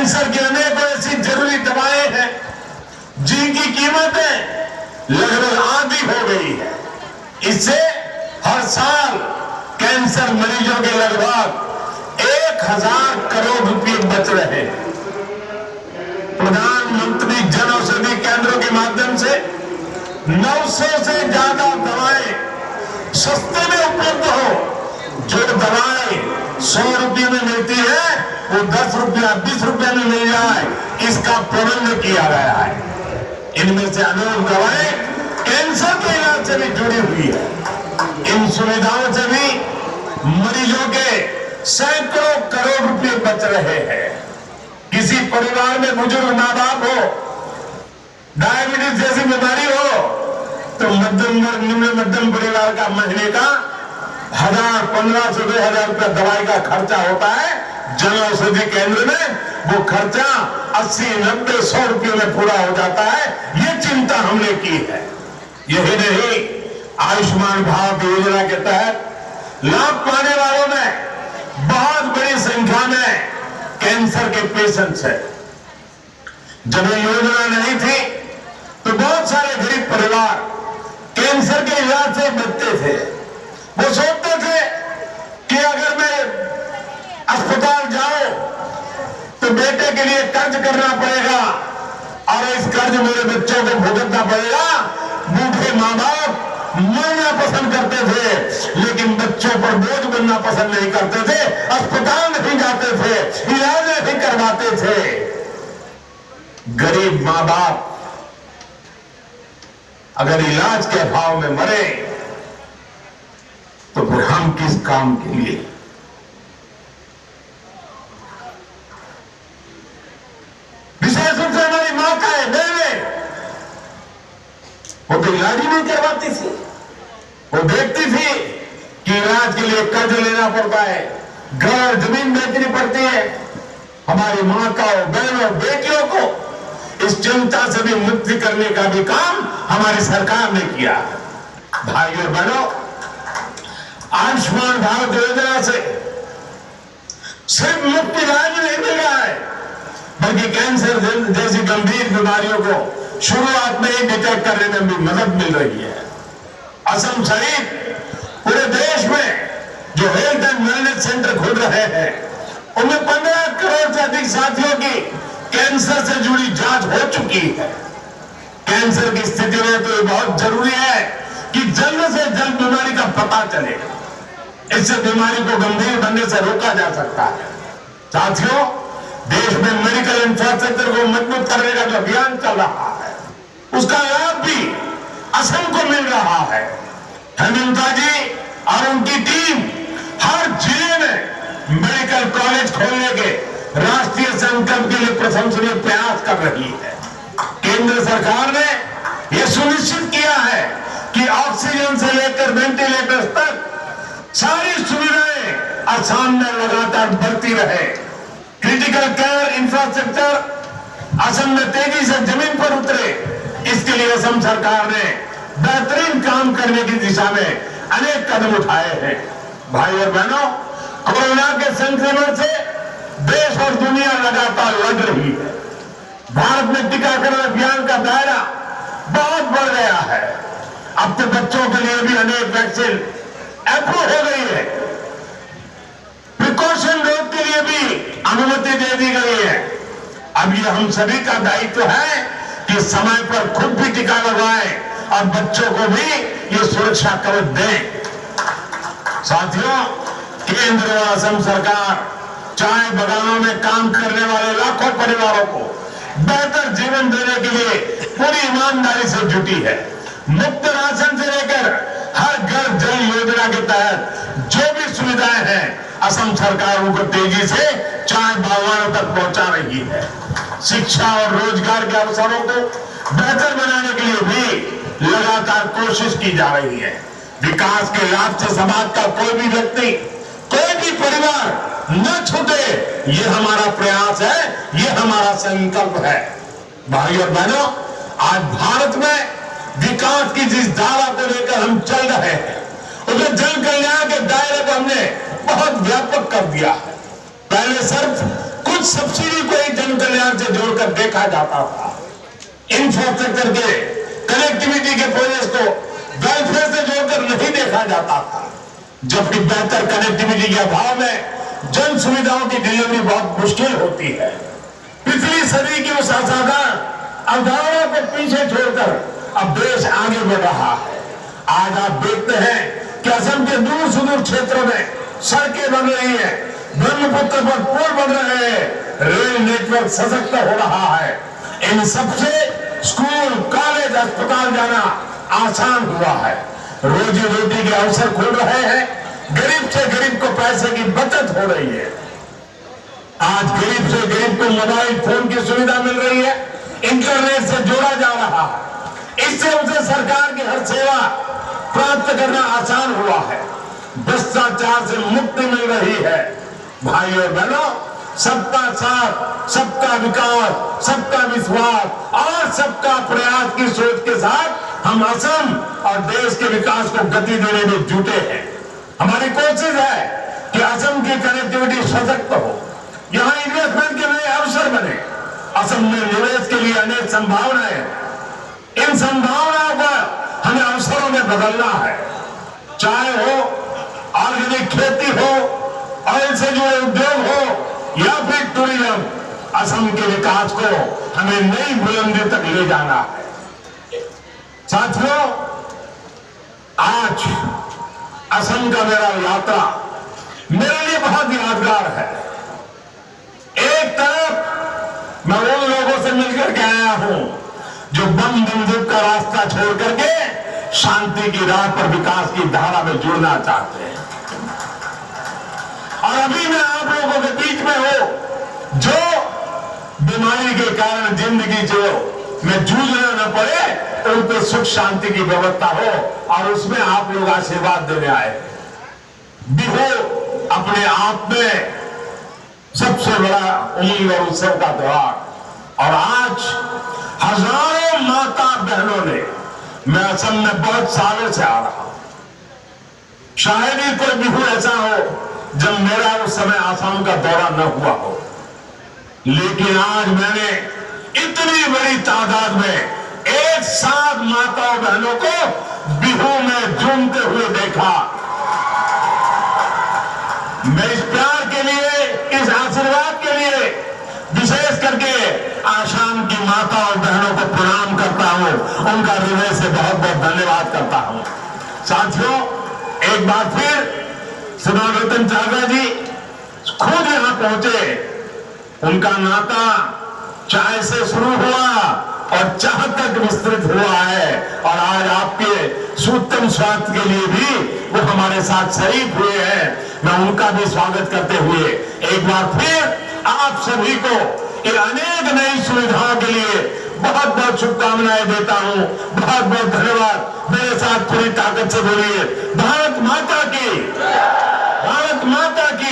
Cancer की अनेकों ऐसी जरूरी दवाएं हैं जिनकी कीमतें लगभग आधी हो गई है। इससे हर साल कैंसर मरीजों के लगभग 1000 करोड़ रुपए बच रहे हैं। प्रधानमंत्री जन औषधि केंद्रों के माध्यम से 900 से ज्यादा दवाएं सस्ते में उपलब्ध हो। जो दवाएं 100 रुपये में मिलती है वो 10 रुपया 20 रुपये में मिल जाए, इसका प्रबंध किया गया है। इनमें से अनेक दवाएं कैंसर के इलाज से भी जुड़ी हुई है। इन सुविधाओं से भी मरीजों के सैकड़ों करोड़ रुपए बच रहे हैं। किसी परिवार में बुजुर्ग माँ बाप हो, डायबिटीज जैसी बीमारी हो, तो मध्यम वर्ग निम्न मध्यम परिवार का महीने का 1000, 1500, 2000 रुपया दवाई का खर्चा होता है। जन औषधि केंद्र में वो खर्चा 80, 90, 100 रुपये में पूरा हो जाता है। ये चिंता हमने की है। यही नहीं, आयुष्मान भारत योजना के तहत लाभ पाने वालों में बहुत बड़ी संख्या में कैंसर के पेशेंट्स हैं। जब ये योजना नहीं थी तो बहुत सारे गरीब परिवार कैंसर के इलाज से बचते थे। वो सोचते थे कि अगर मैं अस्पताल जाऊं तो बेटे के लिए कर्ज करना पड़ेगा और इस कर्ज मेरे बच्चों को भुगतना पड़ेगा। बूढ़े माँ बाप मरना पसंद करते थे, लेकिन बच्चों पर बोझ बनना पसंद नहीं करते थे। अस्पताल नहीं जाते थे, इलाज नहीं करवाते थे। गरीब माँ बाप अगर इलाज के अभाव में मरे तो फिर हम किस काम के लिए? विशेष रूप से हमारी माताएं बहनें, वो तो इलाज ही नहीं करवाती थी। वो देखती थी कि इलाज के लिए कर्ज लेना पड़ता है, घर जमीन बेचनी पड़ती है। हमारी माताओं बहनों बेटियों को इस चिंता से भी मुक्ति करने का भी काम हमारी सरकार ने किया। भाइयों और बहनों, आयुष्मान भारत योजना से सिर्फ मुफ्त इलाज नहीं मिल रहा है, बल्कि कैंसर जैसी गंभीर बीमारियों को शुरुआत में ही डिटेक्ट करने में भी मदद मिल रही है। असम सहित पूरे देश में जो हेल्थ एंड वेलनेस सेंटर खुल रहे हैं, उनमें 15 करोड़ से अधिक साथियों की कैंसर से जुड़ी जांच हो चुकी है। कैंसर की स्थिति में तो ये बहुत जरूरी है कि जल्द से जल्द बीमारी का पता चले। इससे बीमारी को गंभीर बनने से रोका जा सकता है। साथियों, देश में मेडिकल इंफ्रास्ट्रक्चर को मजबूत करने का जो अभियान चल रहा है, उसका लाभ भी असम को मिल रहा है। हेमंता जी और उनकी टीम हर जिले में मेडिकल कॉलेज खोलने के राष्ट्रीय संकल्प के लिए प्रशंसनीय प्रयास कर रही है। केंद्र सरकार ने यह सुनिश्चित किया है कि ऑक्सीजन से लेकर वेंटिलेटर्स तक सारी सुविधाएं असम में लगातार बढ़ती रहे। क्रिटिकल केयर इंफ्रास्ट्रक्चर असम में तेजी से जमीन पर उतरे, इसके लिए असम सरकार ने बेहतरीन काम करने की दिशा में अनेक कदम उठाए हैं। भाई और बहनों, कोरोना के संक्रमण से देश और दुनिया लगातार लड़ रही है। भारत में टीकाकरण अभियान का दायरा बहुत बढ़ गया है। अब तो बच्चों के लिए भी अनेक वैक्सीन अप्रूव हो गई है। प्रिकॉशन डोज के लिए भी अनुमति दे दी गई है। अब ये हम सभी का दायित्व है कि समय पर खुद भी टीका लगवाएं और बच्चों को भी ये सुरक्षा कवच दें। साथियों, केंद्र और असम सरकार चाय बागानों में काम करने वाले लाखों परिवारों को बेहतर जीवन देने के लिए पूरी ईमानदारी से जुटी है। मुफ्त राशन से लेकर हर घर जल योजना के तहत जो भी सुविधाएं हैं, असम सरकार उनको तेजी से चाय बागानों तक पहुंचा रही है। शिक्षा और रोजगार के अवसरों को बेहतर बनाने के लिए भी लगातार कोशिश की जा रही है। विकास के लाभ से समाज का कोई भी व्यक्ति, कोई भी परिवार न छूटे, ये हमारा प्रयास है, ये हमारा संकल्प है। भाई और बहनों, आज भारत में विकास की जिस धारा को लेकर हम चल रहे हैं, उसमें जन कल्याण के दायरे को हमने बहुत व्यापक कर दिया है। पहले सिर्फ कुछ सब्सिडी को ही जन प्यार से जोड़कर देखा जाता था। इंफ्रास्ट्रक्चर के कनेक्टिविटी के प्रोजेक्ट को वेलफेयर से जोड़कर नहीं देखा जाता था, जबकि बेहतर कनेक्टिविटी के अभाव में जन सुविधाओं की डिलीवरी बहुत मुश्किल होती है। पिछली सदी की उस असाधारण अवधारणा को पीछे छोड़कर अब देश आगे बढ़ रहा है। आज आप देखते हैं कि असम के दूर सुदूर क्षेत्रों में सड़कें बन रही हैं, ब्रह्मपुत्र पर पुल बन रहे हैं, रेल नेटवर्क सशक्त हो रहा है। इन सबसे स्कूल, कॉलेज, अस्पताल जाना आसान हुआ है। रोजी रोटी के अवसर खुल रहे हैं, गरीब से गरीब को पैसे की बचत हो रही है। आज गरीब से गरीब को मोबाइल फोन की सुविधा मिल रही है, इंटरनेट से जोड़ा जा रहा है। इससे उसे सरकार की हर सेवा प्राप्त करना आसान हुआ है। भ्रष्टाचार से मुक्ति मिल रही है। भाई और बहनों, सबका साथ, सबका विकास, सबका विश्वास और सबका प्रयास की सोच के साथ हम असम और देश के विकास को गति देने में जुटे हैं। हमारी कोशिश है कि असम की कनेक्टिविटी सशक्त हो, यहाँ इन्वेस्टमेंट के नए अवसर बने। असम में निवेश के लिए अनेक संभावनाएं, इन संभावनाओं को हमें अवसरों में बदलना है। चाहे हो ऑर्गेनिक खेती हो, ऑयल से जुड़े उद्योग हो या फिर टूरिज्म, असम के विकास को हमें नई बुलंदी तक ले जाना है। साथियों, आज असम का मेरा यात्रा मेरे लिए बहुत यादगार है। एक तरफ मैं उन लोगों से मिलकर के आया हूं जो बम बंदूक का रास्ता छोड़ करके शांति की राह पर विकास की धारा में जुड़ना चाहते हैं, और अभी मैं आप लोगों के बीच में हूं जो बीमारी के कारण जिंदगी जो में जूझना न पड़े, तो उन पर सुख शांति की व्यवस्था हो, और उसमें आप लोग आशीर्वाद देने आए। बिहू अपने आप में सबसे बड़ा उमंग और उत्सव का त्योहार, और आज हजारों माता बहनों ने, मैं असम में बहुत सालों से आ रहा हूं, शायद ही कोई बिहू ऐसा हो जब मेरा उस समय आसाम का दौरा न हुआ हो, लेकिन आज मैंने इतनी बड़ी तादाद में एक साथ माताओं बहनों को बिहू में झूमते हुए देखा। मैं इस प्यार के लिए, इस आशीर्वाद के लिए विशेष करके आसाम की माता और बहनों को प्रणाम करता हूं, उनका हृदय से बहुत बहुत धन्यवाद करता हूं। साथियों, एक बार फिर सुनारतन चागा जी खुद यहां पहुंचे। उनका नाता चाय से शुरू हुआ और चाह तक विस्तृत हुआ है, और आज आपके सुतम स्वास्थ्य के लिए भी वो हमारे साथ शरीक हुए हैं। मैं उनका भी स्वागत करते हुए एक बार फिर आप सभी को इन अनेक नई सुविधाओं के लिए बहुत बहुत शुभकामनाएं देता हूं। बहुत बहुत धन्यवाद। मेरे साथ पूरी ताकत से बोलिए, भारत माता की, भारत माता की।